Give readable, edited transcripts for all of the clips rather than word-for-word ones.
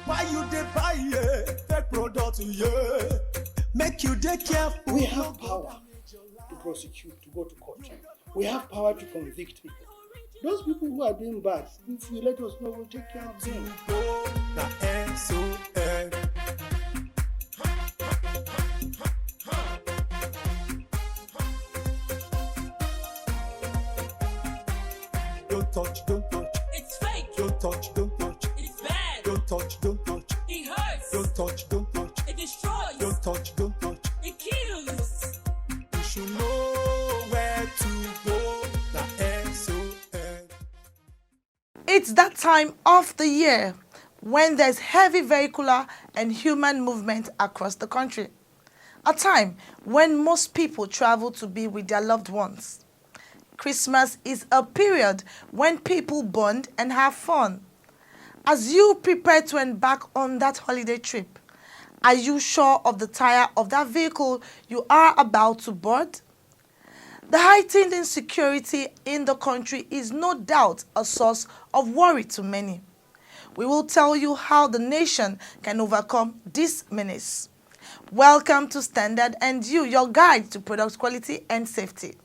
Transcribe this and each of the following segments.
Why you dey buy fake product? Make you dey careful. We have power to prosecute, to go to court. We have power to convict people. Those people who are doing bad, if you let us know, we'll take care of them. Don't touch, don't touch. It's fake. Don't touch, don't touch. It's bad. Don't touch, don't touch. It hurts. Don't touch, don't touch. It destroys. Don't touch, don't touch. It kills. You should know where to go. The SON. It's that time of the year when there's heavy vehicular and human movement across the country. A time when most people travel to be with their loved ones. Christmas is a period when people bond and have fun. As you prepare to embark on that holiday trip, are you sure of the tire of that vehicle you are about to board? The heightened insecurity in the country is no doubt a source of worry to many. We will tell you how the nation can overcome this menace. Welcome to Standard and You, your guide to product quality and safety.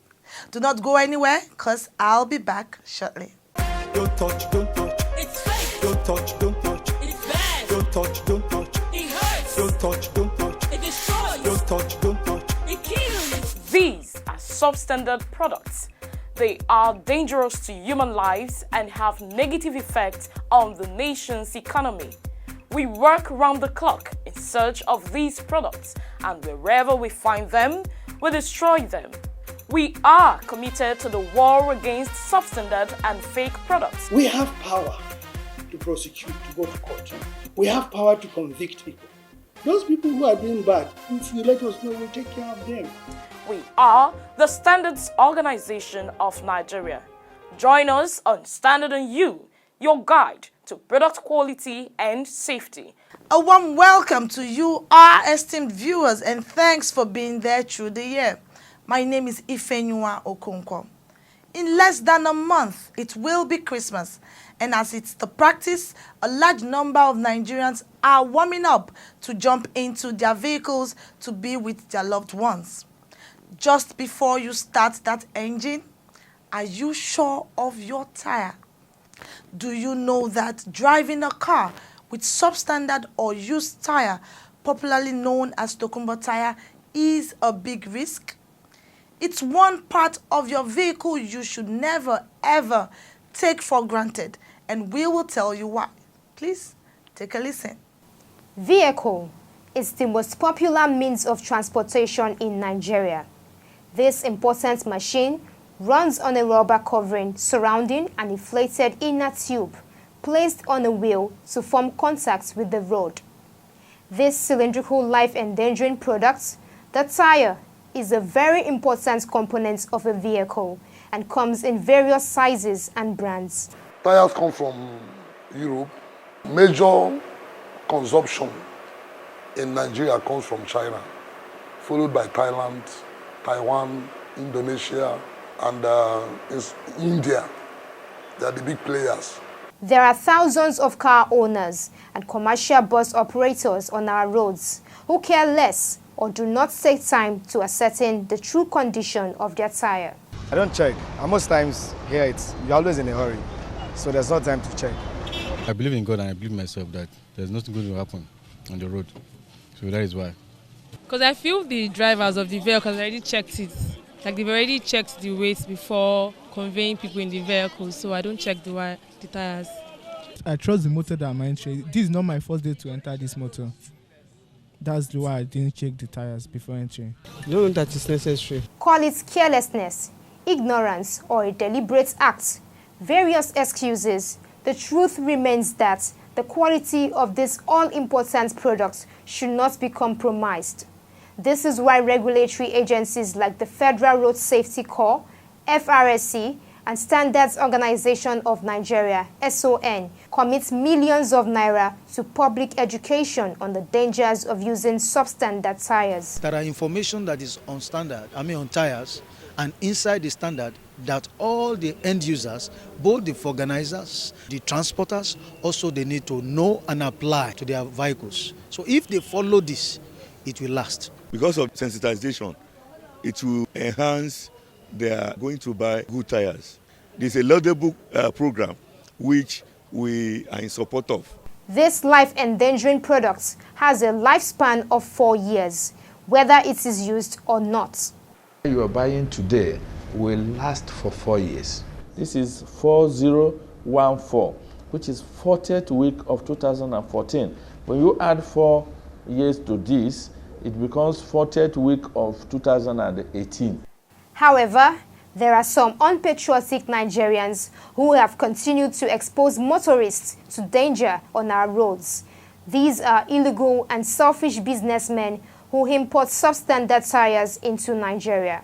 Do not go anywhere, because I'll be back shortly. Don't touch, don't touch. It's fake. Don't touch, don't touch. It's bad. Don't touch, don't touch. It hurts. Don't touch, don't touch. It destroys. Don't touch, don't touch. It kills. These are substandard products. They are dangerous to human lives and have negative effects on the nation's economy. We work round the clock in search of these products, and wherever we find them, we destroy them. We are committed to the war against substandard and fake products. We have power to prosecute, to go to court. We have power to convict people. Those people who are doing bad, if you let us know, we'll take care of them. We are the Standards Organization of Nigeria. Join us on Standard and You, your guide to product quality and safety. A warm welcome to you, our esteemed viewers, and thanks for being there through the year. My name is Ifenyua Okonkwo. In less than a month, it will be Christmas, and as it's the practice, a large number of Nigerians are warming up to jump into their vehicles to be with their loved ones. Just before you start that engine, are you sure of your tire? Do you know that driving a car with substandard or used tire, popularly known as Tokumbo tire, is a big risk? It's one part of your vehicle you should never ever take for granted, and we will tell you why. Please take a listen. Vehicle is the most popular means of transportation in Nigeria. This important machine runs on a rubber covering surrounding an inflated inner tube placed on a wheel to form contact with the road. This cylindrical life-endangering product, the tire, is a very important component of a vehicle and comes in various sizes and brands. Tires come from Europe. Major consumption in Nigeria comes from China, followed by Thailand, Taiwan, Indonesia, and India. They are the big players. There are thousands of car owners and commercial bus operators on our roads who care less or do not take time to ascertain the true condition of their tire. I don't check, and most times here you're always in a hurry, so there's no time to check. I believe in God and I believe myself that there's nothing going to happen on the road, so that is why. Because I feel the drivers of the vehicles already checked it, like they've already checked the weight before conveying people in the vehicle, so I don't check the tires. I trust the motor that I'm entering. This is not my first day to enter this motor. That's why I didn't check the tires before entering. You don't know that it's necessary. Call it carelessness, ignorance, or a deliberate act. Various excuses. The truth remains that the quality of this all-important product should not be compromised. This is why regulatory agencies like the Federal Road Safety Corps, FRSC, and Standards Organization of Nigeria, SON, commit millions of naira to public education on the dangers of using substandard tires. There are information that is on tires, and inside the standard that all the end users, both the organizers, the transporters, also they need to know and apply to their vehicles. So if they follow this, it will last. Because of sensitization, it will enhance their going to buy good tires. There's a laudable program which we are in support of. This life-endangering product has a lifespan of 4 years, whether it is used or not. You are buying today will last for 4 years. This is 4014, which is 40th week of 2014. When you add 4 years to this, it becomes 40th week of 2018. However, there are some unpatriotic Nigerians who have continued to expose motorists to danger on our roads. These are illegal and selfish businessmen who import substandard tires into Nigeria.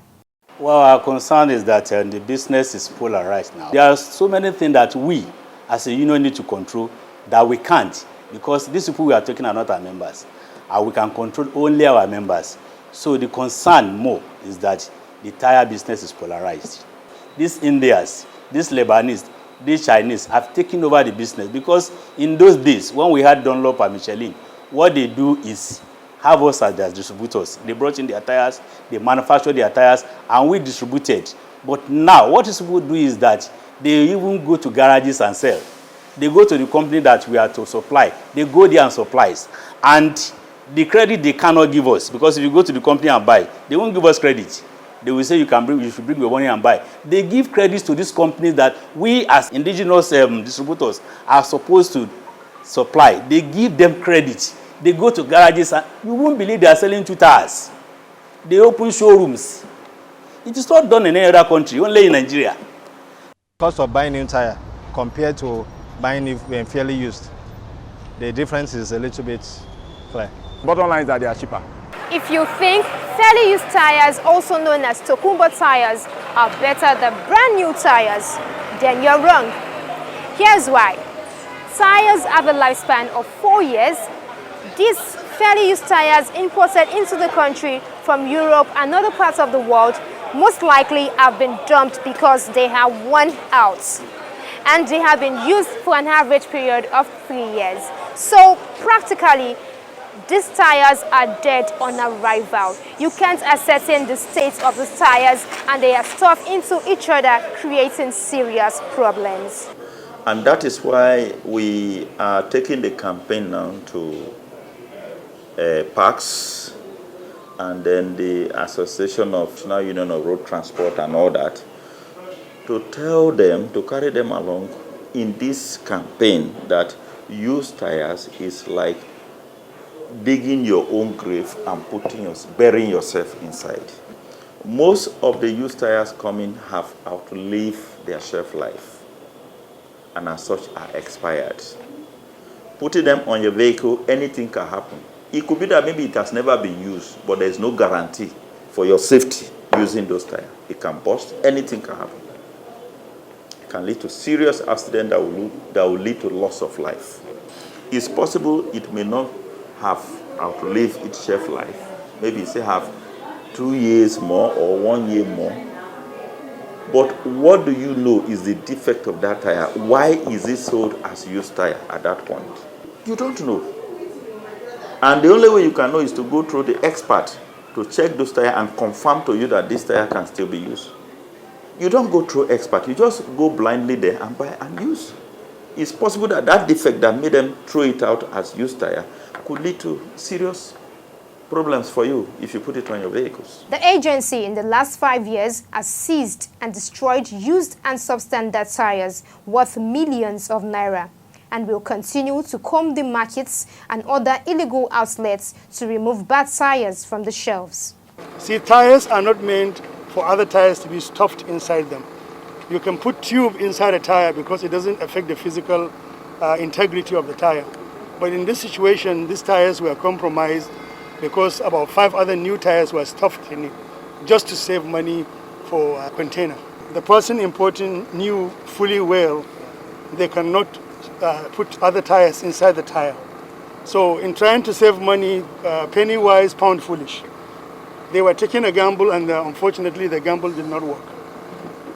Well, our concern is that the business is polarized now. There are so many things that we, as a union, need to control that we can't, because these people we are talking are not our members, and we can control only our members. So the concern more is that the tire business is polarized. These Indians, these Lebanese, these Chinese have taken over the business, because in those days, when we had Dunlop and Michelin, what they do is have us as their distributors. They brought in their tires, they manufactured their tires, and we distributed. But now, what these people do is that they even go to garages and sell. They go to the company that we are to supply. They go there and supplies. And the credit they cannot give us, because if you go to the company and buy, they won't give us credit. They will say you should bring your money and buy. They give credits to these companies that we as indigenous distributors are supposed to supply. They give them credit. They go to garages and you won't believe they are selling 2 tires. They open showrooms. It is not done in any other country, only in Nigeria. Cost of buying new tire compared to buying it when fairly used, the difference is a little bit clear. Bottom line is that they are cheaper. If you think fairly used tires, also known as Tokumbo tires, are better than brand new tires, then you're wrong. Here's why. Tires have a lifespan of 4 years. These fairly used tires imported into the country from Europe and other parts of the world most likely have been dumped because they have worn out. And they have been used for an average period of 3 years. So practically, these tires are dead on arrival. You can't ascertain the state of the tires, and they are stuffed into each other, creating serious problems. And that is why we are taking the campaign now to parks and then the Association of National Union of Road Transport and all that, to tell them, to carry them along in this campaign that used tires is like digging your own grave and burying yourself inside. Most of the used tires coming have outlived their shelf life and as such are expired. Putting them on your vehicle, anything can happen. It could be that maybe it has never been used, but there's no guarantee for your safety using those tires. It can burst, anything can happen. It can lead to serious accident that will lead to loss of life. It's possible it may not have outlived its shelf life. Maybe say have 2 years more or 1 year more. But what do you know is the defect of that tire? Why is it sold as used tire at that point? You don't know. And the only way you can know is to go through the expert to check those tires and confirm to you that this tire can still be used. You don't go through expert, you just go blindly there and buy and use. It's possible that that defect that made them throw it out as used tire could lead to serious problems for you if you put it on your vehicles. The agency in the last 5 years has seized and destroyed used and substandard tires worth millions of naira, and will continue to comb the markets and other illegal outlets to remove bad tires from the shelves. See, tires are not meant for other tires to be stuffed inside them. You can put tube inside a tire because it doesn't affect the physical integrity of the tire. But in this situation, these tires were compromised because about 5 other new tires were stuffed in it just to save money for a container. The person importing knew fully well they cannot put other tires inside the tire. So in trying to save money, penny wise, pound foolish. They were taking a gamble, and unfortunately the gamble did not work.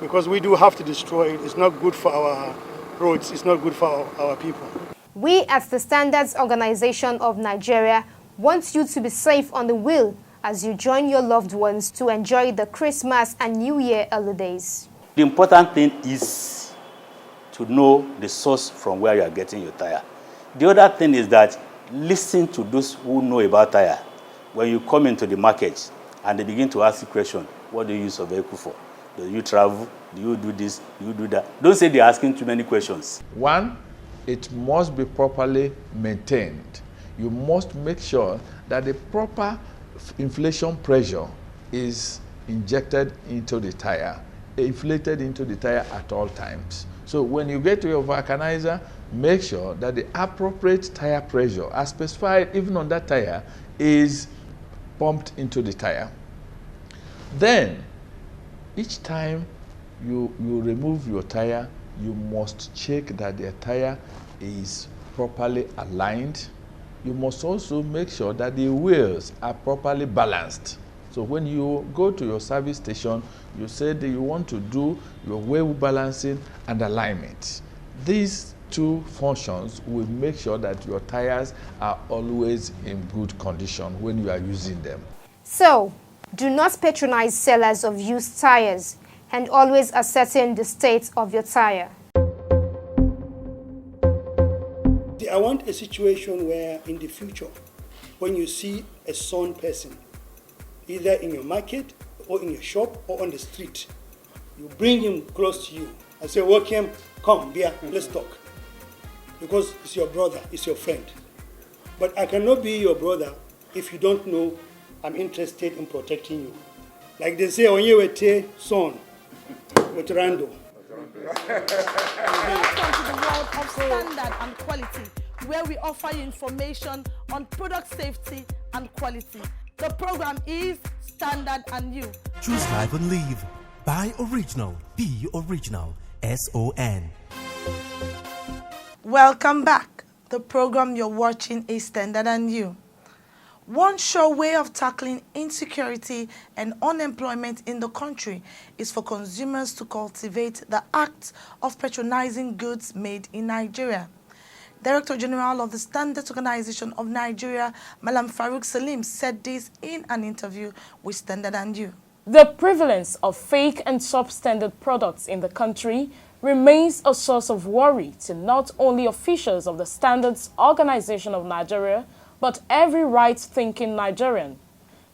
because we do have to destroy it. It's not good for our roads. It's not good for our people. We at the Standards Organization of Nigeria want you to be safe on the wheel as you join your loved ones to enjoy the Christmas and New Year holidays. The important thing is to know the source from where you are getting your tire. The other thing is that listen to those who know about tire. When you come into the market and they begin to ask you questions, what do you use your vehicle for? Do you travel? Do you do this? Do you do that? Don't say they're asking too many questions. One, it must be properly maintained. You must make sure that the proper inflation pressure is injected into the tire, inflated into the tire at all times. So when you get to your vulcanizer, make sure that the appropriate tire pressure, as specified even on that tire, is pumped into the tire. Then, each time you remove your tire, you must check that the tire is properly aligned. You must also make sure that the wheels are properly balanced. So when you go to your service station, you say that you want to do your wheel balancing and alignment. These two functions will make sure that your tires are always in good condition when you are using them. So, do not patronize sellers of used tires and always ascertain the state of your tire. I want a situation where in the future, when you see a son person, either in your market or in your shop or on the street, you bring him close to you and say, welcome, come, Bia, let's talk. Because it's your brother, it's your friend. But I cannot be your brother if you don't know I'm interested in protecting you. Like they say, when you were son, with Rando. Welcome to the world of standard and quality, where we offer you information on product safety and quality. The program is Standard and You. Choose life and live. Buy original. Be original. SON. Welcome back. The program you're watching is Standard and You. One sure way of tackling insecurity and unemployment in the country is for consumers to cultivate the act of patronizing goods made in Nigeria. Director General of the Standards Organization of Nigeria, Malam Farouk Salim, said this in an interview with Standard and You. The prevalence of fake and substandard products in the country remains a source of worry to not only officials of the Standards Organization of Nigeria, but every right-thinking Nigerian.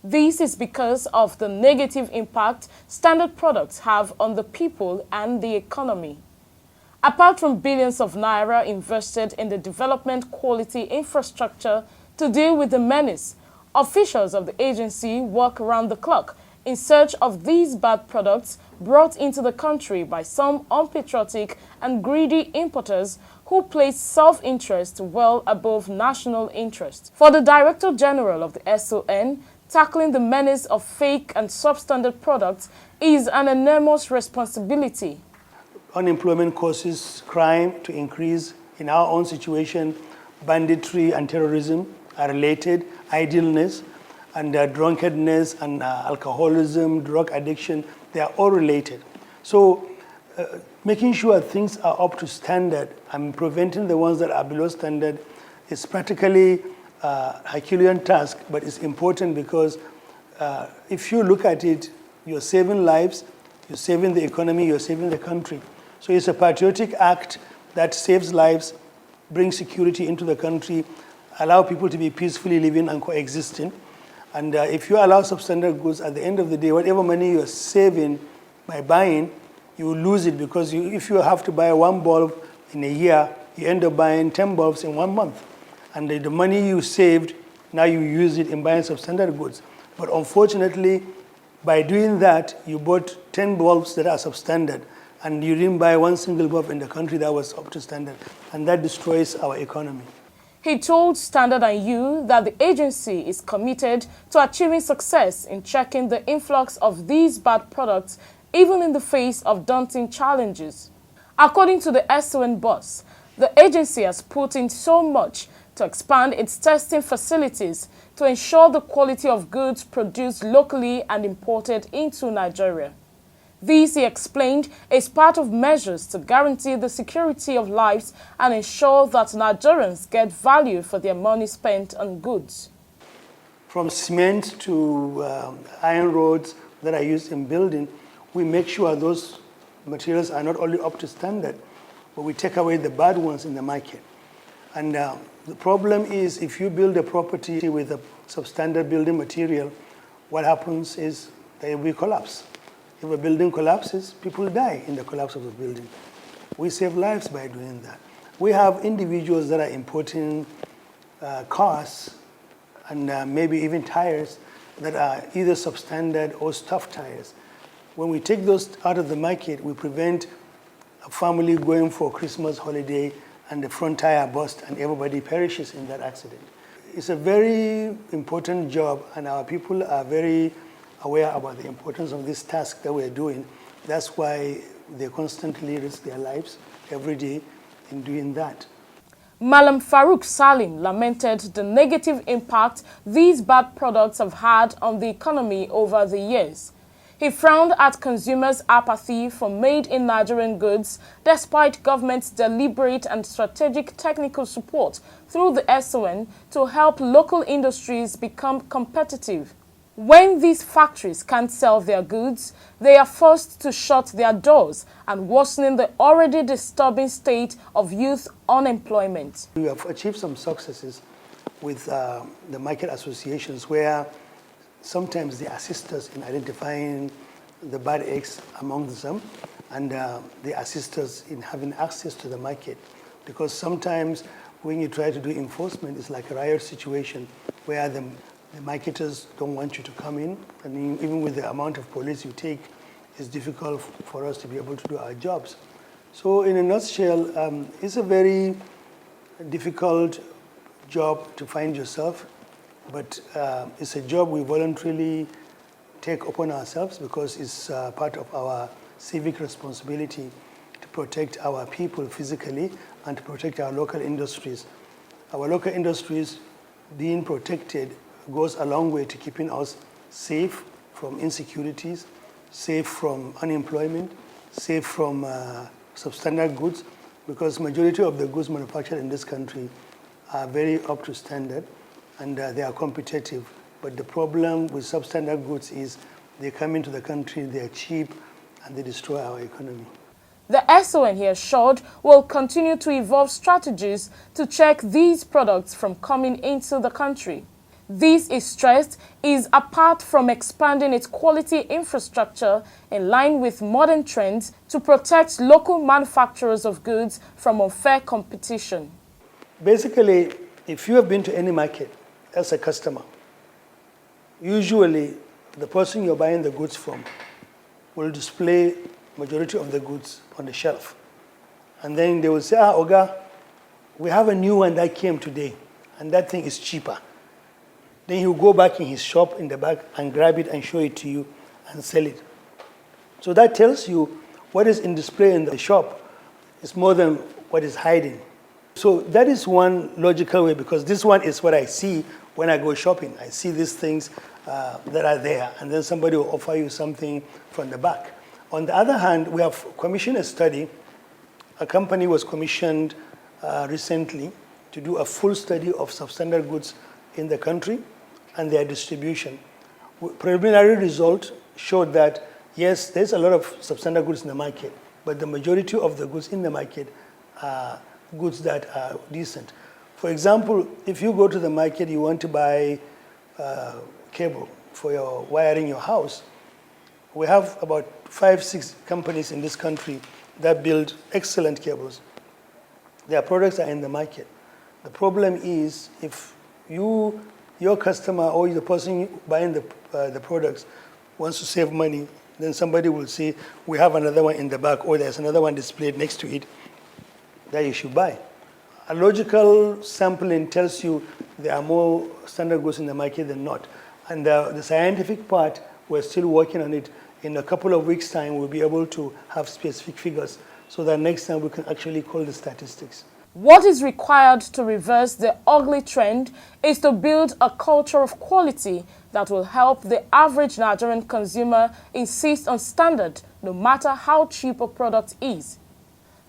This is because of the negative impact standard products have on the people and the economy. Apart from billions of naira invested in the development quality infrastructure to deal with the menace, officials of the agency work around the clock in search of these bad products brought into the country by some unpatriotic and greedy importers who place self-interest well above national interest. For the Director General of the SON, tackling the menace of fake and substandard products is an enormous responsibility. Unemployment causes crime to increase. In our own situation, banditry and terrorism are related, idleness and drunkenness and alcoholism, drug addiction, they are all related. So making sure things are up to standard and preventing the ones that are below standard is practically a Herculean task, but it's important because if you look at it, you're saving lives, you're saving the economy, you're saving the country. So it's a patriotic act that saves lives, brings security into the country, allow people to be peacefully living and coexisting. And if you allow substandard goods, at the end of the day, whatever money you're saving by buying, you will lose it because if you have to buy one bulb in a year, you end up buying 10 bulbs in 1 month. And the money you saved, now you use it in buying substandard goods. But unfortunately, by doing that, you bought 10 bulbs that are substandard, and you didn't buy one single bulb in the country that was up to standard. And that destroys our economy. He told Standard and You that the agency is committed to achieving success in checking the influx of these bad products, even in the face of daunting challenges. According to the SON boss, the agency has put in so much to expand its testing facilities to ensure the quality of goods produced locally and imported into Nigeria. This, he explained, is part of measures to guarantee the security of lives and ensure that Nigerians get value for their money spent on goods. From cement to iron rods that are used in building, we make sure those materials are not only up to standard, but we take away the bad ones in the market. And the problem is if you build a property with a substandard building material, what happens is there will be collapse. If a building collapses, people die in the collapse of the building. We save lives by doing that. We have individuals that are importing cars and maybe even tires that are either substandard or stuffed tires. When we take those out of the market, we prevent a family going for a Christmas holiday and the front tire bursts and everybody perishes in that accident. It's a very important job, and our people are very aware about the importance of this task that we're doing. That's why they constantly risk their lives every day in doing that. Malam Farouk Salim lamented the negative impact these bad products have had on the economy over the years. He frowned at consumers' apathy for made-in-Nigerian goods despite government's deliberate and strategic technical support through the SON to help local industries become competitive. When these factories can't sell their goods, they are forced to shut their doors and worsening the already disturbing state of youth unemployment. We have achieved some successes with the market associations where sometimes they assist us in identifying the bad eggs among them, and they assist us in having access to the market. Because sometimes when you try to do enforcement, it's like a riot situation where the marketers don't want you to come in, and even with the amount of police you take, it's difficult for us to be able to do our jobs. So in a nutshell, it's a very difficult job to find yourself, but it's a job we voluntarily take upon ourselves because it's part of our civic responsibility to protect our people physically and to protect our local industries. Our local industries being protected goes a long way to keeping us safe from insecurities, safe from unemployment, safe from substandard goods, because majority of the goods manufactured in this country are very up to standard and they are competitive. But the problem with substandard goods is they come into the country, they are cheap, and they destroy our economy. The SON, he assured, will continue to evolve strategies to check these products from coming into the country. This, is stressed, is apart from expanding its quality infrastructure in line with modern trends to protect local manufacturers of goods from unfair competition. Basically, if you have been to any market as a customer, usually the person you're buying the goods from will display majority of the goods on the shelf. And then they will say, Oga, we have a new one that came today, and that thing is cheaper. Then he'll go back in his shop in the back and grab it and show it to you and sell it. So that tells you what is in display in the shop is more than what is hiding. So that is one logical way, because this one is what I see when I go shopping. I see these things that are there, and then somebody will offer you something from the back. On the other hand, we have commissioned a study. A company was commissioned recently to do a full study of substandard goods in the country and their distribution. Preliminary result showed that, yes, there's a lot of substandard goods in the market, but the majority of the goods in the market are goods that are decent. For example, if you go to the market, you want to buy cable for your wiring your house, we have about 5-6 companies in this country that build excellent cables. Their products are in the market. The problem is if your customer or the person buying the products wants to save money, then somebody will say, we have another one in the back, or there's another one displayed next to it that you should buy. A logical sampling tells you there are more standard goods in the market than not. And the scientific part, we're still working on it. In a couple of weeks' time, we'll be able to have specific figures so that next time we can actually call the statistics. What is required to reverse the ugly trend is to build a culture of quality that will help the average Nigerian consumer insist on standard, no matter how cheap a product is.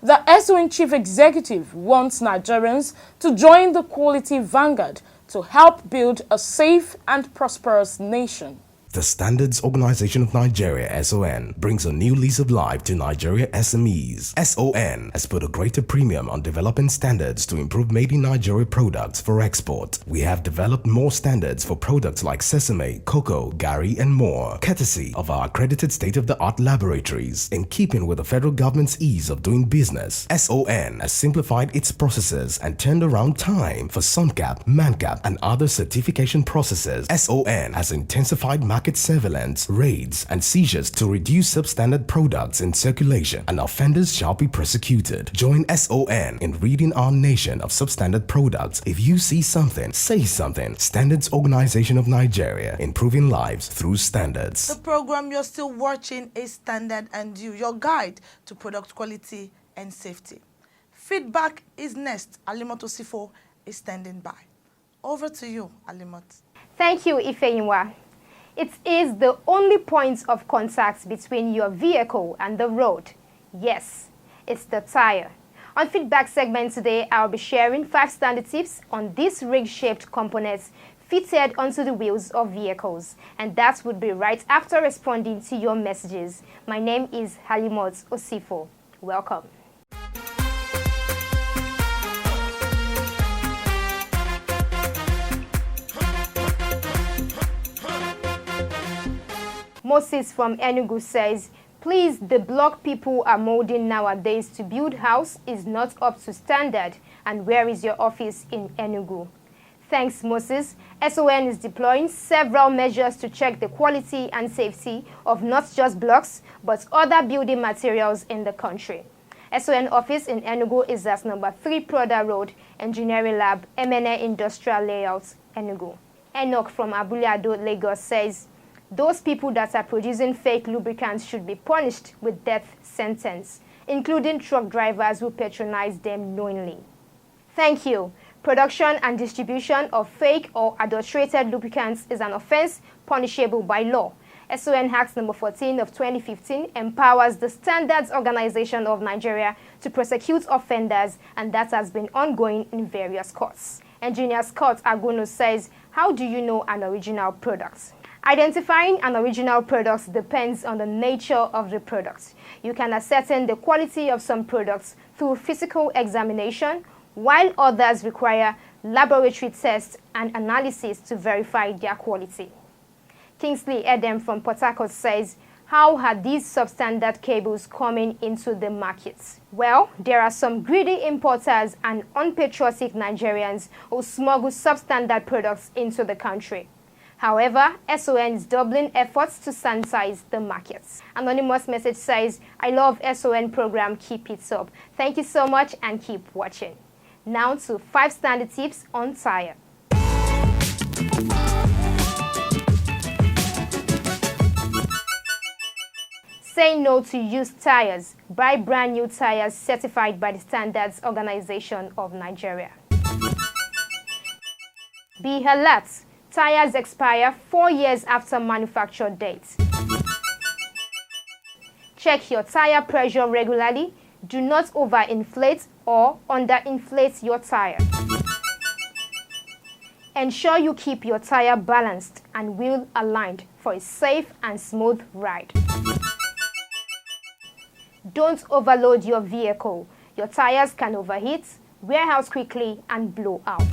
The SON Chief Executive wants Nigerians to join the quality vanguard to help build a safe and prosperous nation. The Standards Organization of Nigeria, SON, brings a new lease of life to Nigeria SMEs. SON has put a greater premium on developing standards to improve made in Nigeria products for export. We have developed more standards for products like sesame, cocoa, gari, and more, courtesy of our accredited state-of-the-art laboratories. In keeping with the federal government's ease of doing business, SON has simplified its processes and turned around time for SUNCAP, MANCAP, and other certification processes. SON has intensified market surveillance, raids, and seizures to reduce substandard products in circulation, and offenders shall be prosecuted. Join SON in ridding our nation of substandard products. If you see something, say something. Standards Organization of Nigeria, improving lives through standards. The program you're still watching is Standard and You, your guide to product quality and safety. Feedback is next. Alimot Osifo is standing by. Over to you, Alimot. Thank you, Ifeyinwa. It is the only point of contact between your vehicle and the road. Yes, it's the tire. On Feedback segment today, I'll be sharing 5 standard tips on these rig-shaped components fitted onto the wheels of vehicles. And that would be right after responding to your messages. My name is Halimot Osifo. Welcome. Moses from Enugu says, please, the block people are molding nowadays to build house is not up to standard. And where is your office in Enugu? Thanks, Moses. SON is deploying several measures to check the quality and safety of not just blocks, but other building materials in the country. SON office in Enugu is at number 3 Proda Road, Engineering Lab, MNA Industrial Layout, Enugu. Enoch from Abule-Ado, Lagos says, those people that are producing fake lubricants should be punished with death sentence, including truck drivers who patronize them knowingly. Thank you. Production and distribution of fake or adulterated lubricants is an offense punishable by law. SON Act number 14 of 2015 empowers the Standards Organization of Nigeria to prosecute offenders, and that has been ongoing in various courts. Engineer Scott Agono says, how do you know an original product? Identifying an original product depends on the nature of the product. You can ascertain the quality of some products through physical examination, while others require laboratory tests and analysis to verify their quality. Kingsley Edem from Port Harcourt says, how are these substandard cables coming into the markets? Well, there are some greedy importers and unpatriotic Nigerians who smuggle substandard products into the country. However, SON is doubling efforts to sanitize the markets. Anonymous message says, I love SON program, keep it up. Thank you so much and keep watching. Now to 5 standard tips on tire. Say no to used tires. Buy brand new tires certified by the Standards Organization of Nigeria. Be alert. Tires expire 4 years after manufacture date. Check your tire pressure regularly. Do not overinflate or underinflate your tire. Ensure you keep your tire balanced and wheel aligned for a safe and smooth ride. Don't overload your vehicle. Your tires can overheat, wear out quickly, and blow out.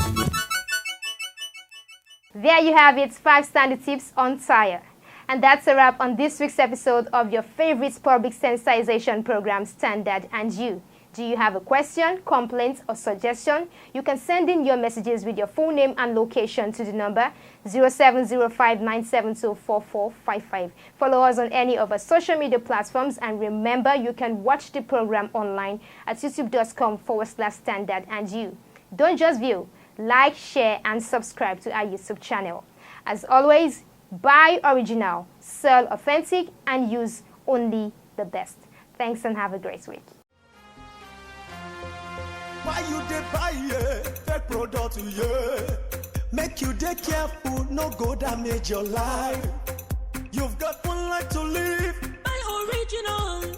There you have it, 5 standard tips on tire. And that's a wrap on this week's episode of your favorite public sensitization program, Standard and You. Do you have a question, complaint, or suggestion? You can send in your messages with your full name and location to the number 0705-972-4455. Follow us on any of our social media platforms, and remember, you can watch the program online at youtube.com/Standard and You. Don't just view. Like, share, and subscribe to our YouTube channel. As always, buy original, sell authentic, and use only the best. Thanks and have a great week. Why you dey buy fake product, make you dey careful, no go damage your life. You've got one life to live. Buy original. original.